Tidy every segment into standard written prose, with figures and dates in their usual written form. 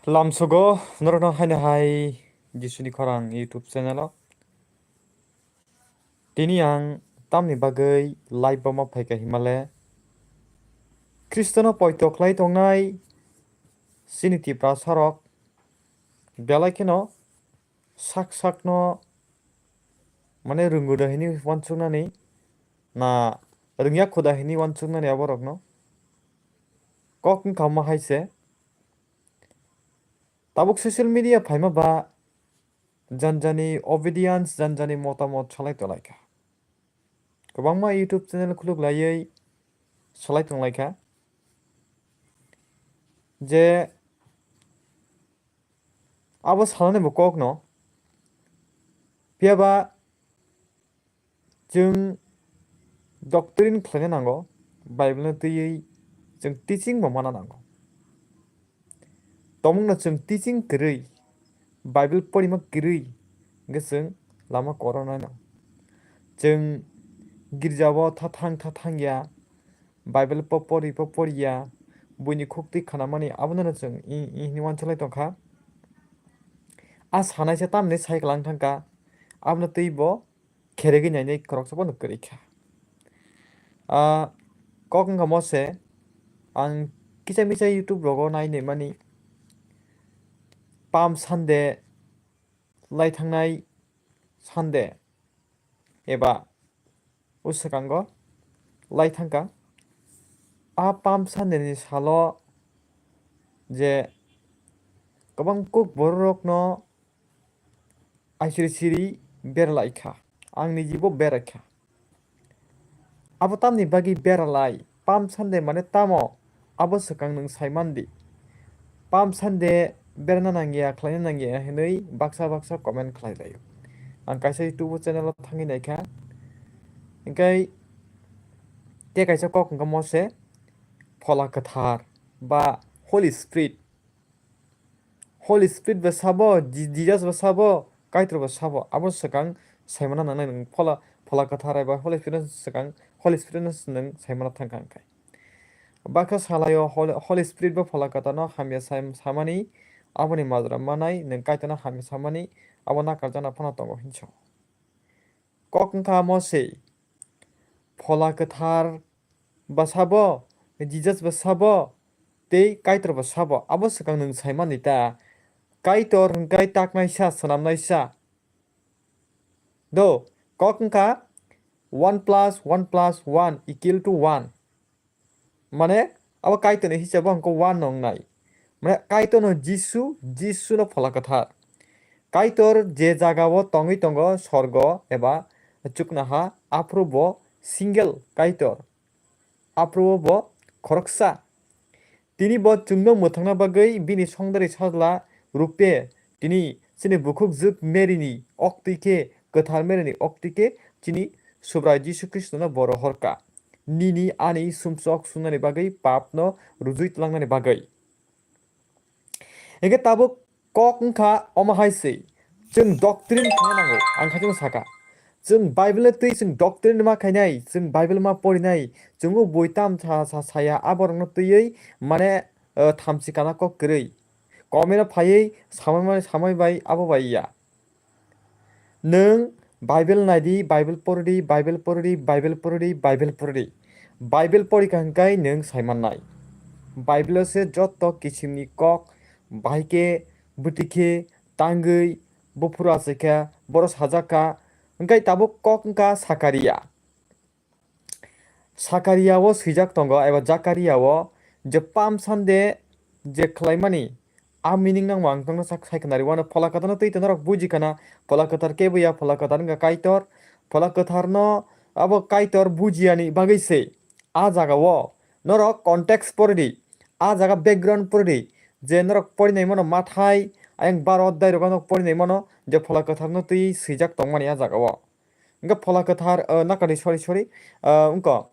Lamsogo norono haine hai Jisuni Khorang YouTube channel tini ang tamni bagai live bama phaika himale Kristano poito khlai tongnai siniti prasarok belai keno sak no mane runguda hini wansuknani na rungya khuda hini wansuknani aborok no kokn kama haise tabuk social media phaima ba janjani obedience janjani motamot salai tolaika kwbangma YouTube channel khuluglaiयै salai tonglaika je abo salane bo kokno piaba जों doctrine khlaina nango Bible tui जों teaching bo mana nango tomungno जों teaching kwrui Bible porima kwrui hingke जों lama korona no जों girjao थाथां ya Bible poriya buini khukti khanamani abono जों ini wansalai tongkha a sanaisa tamni saiklang thangka abono tui bo kheregi nainai koroksa bo nukkorikha kokn mose ang kisa YouTube logo nainai mani Palm Sunday laithangnai Sunday eba usakango laithangka a Palm Sunday ni salo je kabang kuk borok no aisiri berlaikha angni jibo berakha abo tamni bagi beralai Palm Sunday mane tamo abo sakang nung saimandi Palm Sunday berna nangya khlaina nangya hinui baksa comment khlailayo ang kaisa YouTube channel thangi naikha ingkai te kaisa kokn mose Phola Kwthar ba Holy Spirit ba sabo Jesus ba sabo kaitro ba sabo abo sakang saimana nanai nung Phola Kwthar ba Holy Spirit sakang Holy Spirit nung saimana thangkang kai bakha salayo Holy Spirit ba Phola Kwthar no hamya samani aboni mazra manai nung kaitana hamya samani abo nakarjana phana tongo hincho kokn mose Phola Kwthar ba sabo Jesus ba sabo tei kaitro ba sabo abo sakang nung saimani ta kaitor hingkai taknaisa sanamnaisa do kokn 1 plus 1 plus 1 equal to 1 mane abo kaito ni hisabo hangko 1 nongnai mane kaito no Jisu no Phola Kwthar kaitor je jagao tongui tongo sorgo eba chuknaha aprobo single kaitor aprobo bo khoroksa tini bo chungno muthangna bagui bini songdari sajla rupe tini chini bukhuk juk merini oktike kwthar merini oktike chini subra Jisu Kristo no boro horka nini ani sumsok sunani bagui papno rujui tlangnani bagui ege tabuk kokngkha oma haise जों doctrine khanango ang khajung saka जों Bible tui जों doctrine ma khainai जों Bible ma porinai जोंgo boitam saya aborno tuiei mane thamsi kana ko krei komena phaiei samai bai abo baiya nung Bible naidi Bible pordi Bible pori kangkai nung saimannai Bible se jotto kisimni kok baike butike tangwi bopura sekha boros hajaka hingkai tabuk kokngka Sakaria o swijak tongo eba Jakaria o je Palm Sunday je khlaimani a meaning nang wang tongna saikhnari wana Phola Kwthar no tui tonorok bujikana Phola Kwthar kebuya Phola Kwthar nga kaitor Phola Kwthar no abo kaitor bujiani bagui se a jaga o norok context pordi a jaga background pordi je norok porinai mano mathai ayang 12 अध्याय rokano porinai mano je Phola Kwthar no tui swijak tongmani a jaga o nga Phola Kwthar nakani sorry unko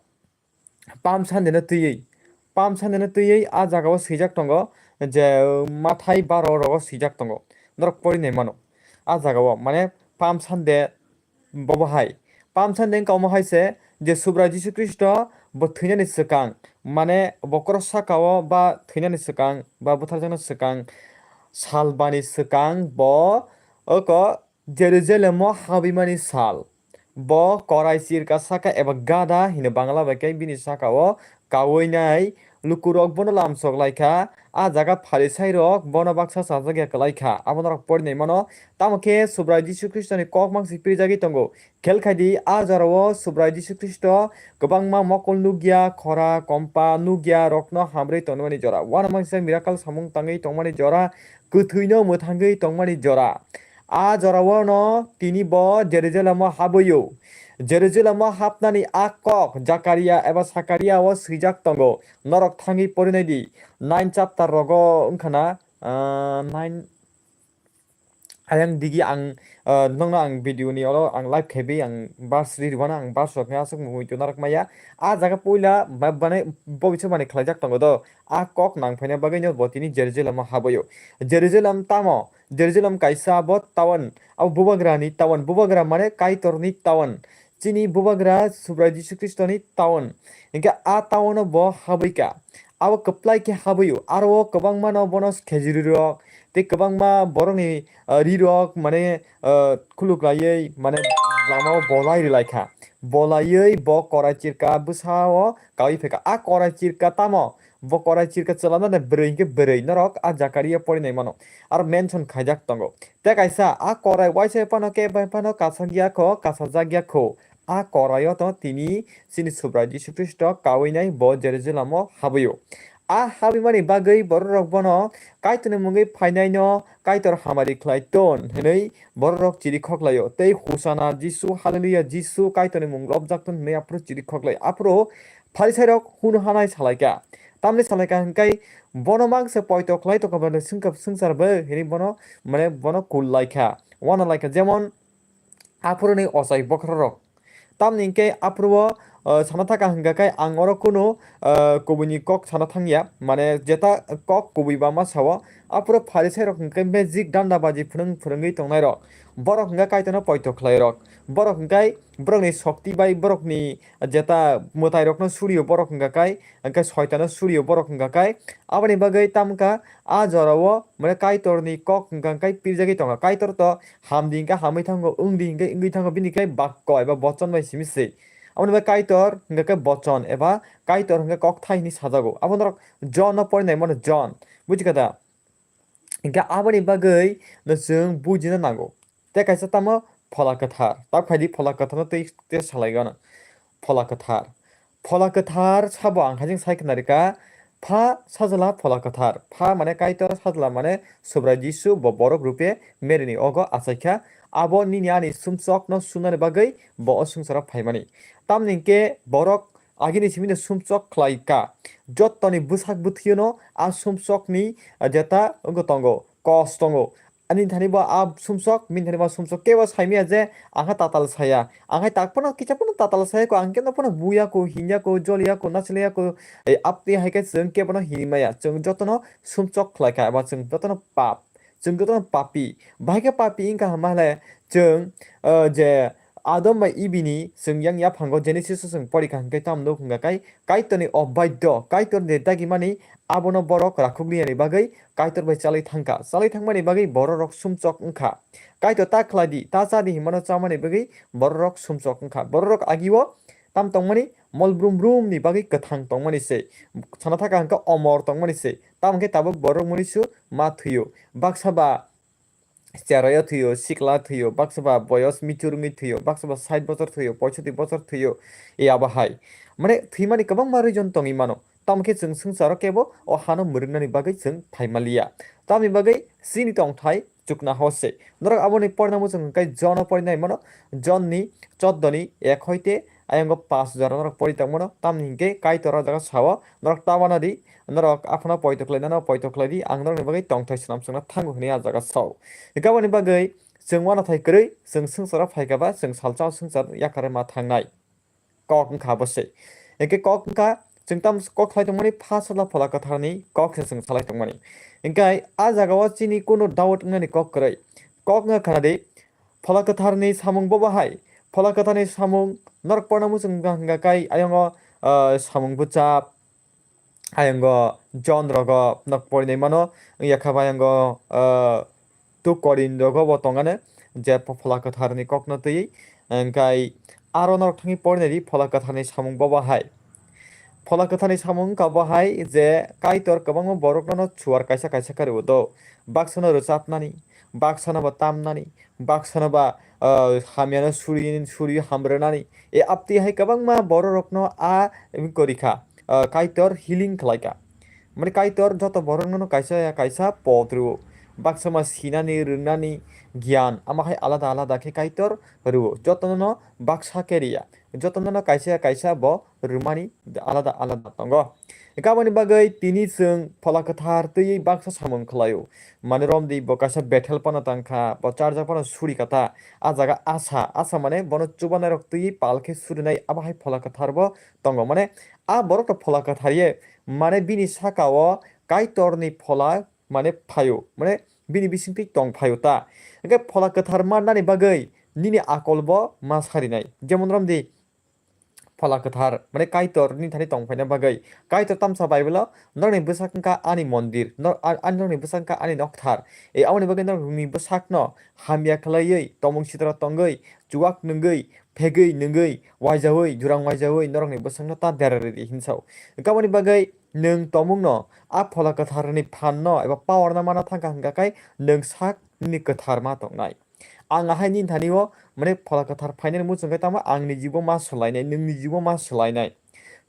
Palm Sunday no tuiei a jaga o swijak tongo je mathai 12 rogo swijak tongo norok porinai mano a jaga o mane Palm Sunday bobo hai Palm Sunday kauma haise je subra Jisu Kristo bo thwinani swkang mane bo cross sakao ba thwinani swkang ba butharjakno swkang salbani sekang bo oko Jerusalem habimani sal bo korai sirka saka eba gada hina bangla bakai bini saka o kawoinai lukurok bono lamsok laika a jaga pharisai rok bono baksa sajagya kalaika abonorok pornai mano tamoke subrai Jisu Kristo ni kok mangsi pirijagi tongo kelkhaidi a jarao subrai Jisu Kristo gobangma mokol nugya khora kompa nugya rokno hamrei tongmani jora wana mangsa miracle samung tangai tongmani jora kuthuyno muthangei tongmani jora a jarao no tini bo Jerusalem haboyo Jerusalem hapnani akok Zakaria eba Sakaria o swijak tongo norok thangi porinedi 9 chapter rogo ungkhana 9 ayang digi ang nongno ang video ni olo ang live khebi ang bas ri wana ang bas rok asuk mui tu narak maya a jaga poila bane bobichu mane khlajak tongo do a kok nang phane bagai no botini Jerusalem haboyo Jerusalem tamo Jerusalem kaisa bot tawan au bubagra ni tawan bubagra mane kaitor ni tawan chini bubagra subrai Jisu Kristo ni tawan inga a tawan bo haboika abo kaplai ke haboyo aro kabang mano bonus khejuri rok te kabangma borongni rirok mane khuluklai mane lamao bolai rilaikha bolai bo korai chirka busao kawi pheka a korai chirka tamo bo korai chirka chalana na breinge brei norok a Zakaria porinai mano ar mention khaijak tongo te kaisa a korai waise pano ke pano kasagya kho a korayo to tini sini subrai Jisu Kristo kawinai bo Jerusalem haboyo a habimani bagai borok bono kaitone mungai phainai no kaitor hamari khlaiton henei borok chiri khoklayo tei husana Jisu hallelujah Jisu kaitone mung robjakton ne apro chiri khoklai apro pharisarok hun hanai salaika tamne salaika hingkai bono mangse poito khlai to kabane singkap sungsarbe heni bono mane bono kul laika wana laika jemon apro ni osai bokrorok tamningke apro sana thaka hinggakai ang oro kuno kubuni kok sana thangya mane jeta kok kubi bama sawa apro pharisai rok hingkai magic danda baji phurungei tongnai rok borok hingga kaitona poito khlai rok borok hingkai borokni shokti bai borokni jeta mutai rokno suriyo borok hinggakai hingkai soitano suriyo borok hinggakai aboni bagai tamka a jorao mane kaitorni kok hingkai pirjagi tonga kaitor to hamdi hingka hamai thango ungdi hingkai ingui thango binikai bakko eba bachon bai simisi aboni kaitor hingka bachon eba kaitor hingka kok thaini sajago abonor John no porinai mano John bujikada hingka aboni bagai no jeng bujina nango te kaisa tamo Phola Kwthar tak phaidi Phola Kwthar no te salaigana Phola Kwthar Sabo ang hajing saiknarika pha sajala Phola Kwthar pha mane kaitor sajala mane subrai Jisu bo borok rupe merini ogo asaikha abo nini ani sumsok no sunani bagai bo osungsara phaimani tamningke borok agini simine sumsok khlaika jottoni busak buthiyo no a sumsok ni jeta ongo tongo kos tongo ani thani ba a sumsok min thani ba sumsok keba saimia je angha tatal saya angha takpono kichapono tatal saya ko angke no pono buya ko hinya ko jolia ko nasleya ko e apni haike chung ke pono hinimaya chung jotono sumsok khlaika ba chung jotono pap chung jotono papi baike papi ingka hamale chung je Adam ba ibini sung yang ya phango Genesis sung porika hingkai tamno hingkai kaitoni obaidyo kaitor de dagi mani abono borok rakhugni ani bagai kaitor bai chalai thangmani bagai borok sumchok ungkha kaitor ta khladi ta chadi himano chamani bagai borok sumchok ungkha borok agiwo tam tongmani mol brum brum ni bagai kathang tongmani se sana thaka hangka omor tongmani se tam hingkai tabo borok munisu ma thuyo baksaba Ceraya thuyo sikla thuyo baksaba boyos michurungi thuyo baksaba 60 বছর thuyo 65 বছর thuyo e abahai mane thimani kabang marijon tongi mano tamke chung sungsaro kebo o hano murungnani bagai chung thaimalia tami bagai sini tong thai chukna hose norak aboni pornamu chung kai John porinai mano John ni 14 ni 1 hoite ayongo 5 jara norak poritang mano tamni hingke kai tora jaga sawa norak tawanadi norok afna poitoklai nano poitoklai di ang norok ni bagai tongthai snam sungna thangu hini a jaga saw gabani bagai जों wana thai krei जों sungsara phaikaba जों salchao sungsar yakare ma thangnai kok ungkha bose eke kok ungkha जों tam kok khlai tongmani phasala Phola Kwthar ni kok se जों salai tongmani ingkai a jagao chini kono doubt ngani kok krei kok nga khanade Phola Kwthar ni samung bo bahai Phola Kwthar ni samung norok pornamu जों hingga kai ayongo samung buchap ayango John rogo nok porinai mano yakha ayango tu korin rogo bo tongane je Phola Kwthar ni kokno tui engkai aro nok thangi porinai Phola Kwthar ni samung bo bahai Phola Kwthar ni samung ka bahai je kaitor kabang borok no chuar kaisa kaisa kari do baksana rosapnani baksana ba tamnani baksana ba hamiano suri hamrani e apti hai kabang ma borok no a korika kaitor healing khlaika মানে কাইতর যত বরং কাইসা কাইসা পদ্রু বাক্সমা সিনানি রুনানি জ্ঞান আমাহাই আলাদা আলাদা খে কাইতর রু যতন বাক্সা কেরিয়া যতন কাইসা কাইসা ব রুমানি আলাদা আলাদা তঙ্গ গাবনি বাগৈ তিনি जों Phola Kwthar tui baksa samung khlayo mane romdi bo kaisa betel pana tangkha bo charja pana suri kata a jaga asa mane bono chubana rok tui palkhe surinai abahai Phola Kwthar bo tongo mane a borok to Phola Kwthar ye mane bini sakao kaitorni phola mane phayo mane bini bisingti tong phayo ta ge Phola Kwthar manani bagai nini akolbo ma sarinai jemon romdi Phola Kwthar mane kaitor ni thani tong phaina bagai kaitor tamsa baibelo norni bwsakka ani mondir norni bwsakka ani nokthar e awni bagai norni bwsakno hamya khlaioi tomung sitra tongai chuak nungoi phegei nungoi waijaoi jurang waijaoi norni bwsakno ta derari hinsau gaboni bagai nung tomungno a Phola Kwthar ni phanno eba power na mana thangka hingkakai nung sak ni kwthar ma tongnai ang ahai nin thanio mane Phola Kwthar phainani muchungkai tama angni jibo ma solainai nungni jibo ma solainai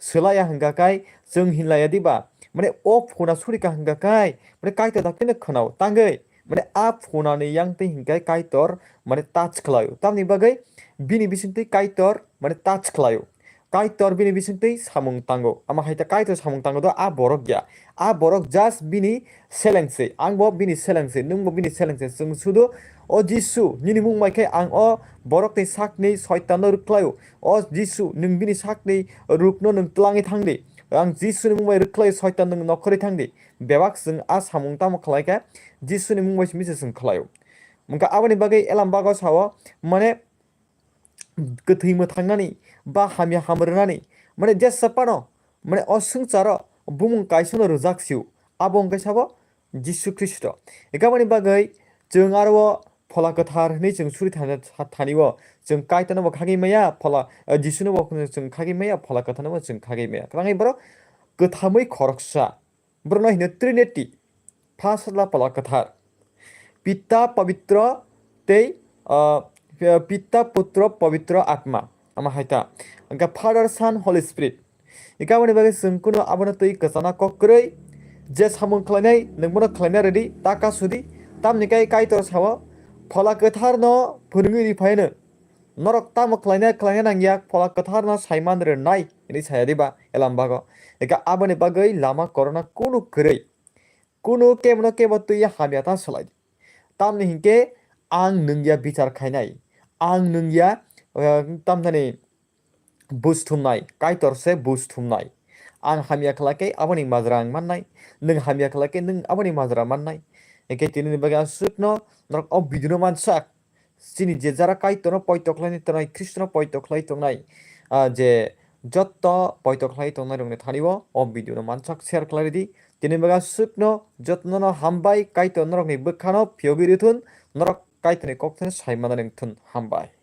solaya hingkakai जों hinlaya diba mane o phona surika hingkakai mane kaito daktene khonau tangai mane a phona ni yangte hingkai kaitor mane touch khlayo tamni bagai bini bisingtei kaitor mane touch khlayo kaitor bini bisingtei samung tango ama haita kaitor samung tango do a borok ya a borok just bini selengse angbo bini selengse nungbo bini selengse जों sudo o Jisu nini mung maikai ang o borok ni sakni soitano ruklayo o Jisu nung bini sakni rukno nung tlangi thangdi ang Jisu ni mung mai ruklayo soitan nung nokhori thangdi bebak जों a samung tamo khlaika Jisu ni mung mai mise जों khlayo mungka abani bagai elam bago sawo mane gothai mothangani ba hamya hamrani mane jesapano mane osungcharo bumung kaisono rujaksiu abong kaisabo Jisu Kristo egabani bagai जों आरो Phola Kwthar ni जों suri thaniwo जों kaitano bo khagi maya Phola Jisu no bo जों khagi maya Phola Kwthar no जों khagi maya krangai boro gothamai khoroksa brono hino Trinity phasla Phola Kwthar pitta pavitra tei pitta putra pavitra atma ama haita angka Father Son Holy Spirit ikabani bagai जों kuno abono tui kasana kokrei je samung khlainai ningbono khlaina ready taka sudi tamnikai kaitor sawo Phola Kwthar no phurungui phaino norok tamo khlaina nangya Phola Kwthar no saiman re nai ini sayadiba elambago eka aboni bagai lama corona kunu krei kunu kemno kebo tuya hamya ta salai tamni hinke ang nungya bichar khainai ang nungya tamnani busthumnai kaitor se busthumnai ang hamya khlake aboni majrang mannai nung hamya khlake nung aboni majra mannai eke tini baga sukno norok o bidino mansak sini je jara kaitono poitoklai tonai Krishna poitoklai tonai je jotto poitoklai tonai rongni thaniwo o bidino mansak share khlai di tini baga sukno jotno no hambai kaito norokni bwkhano phiyogiri thun norok kaitoni kokthani saimana ning thun hambai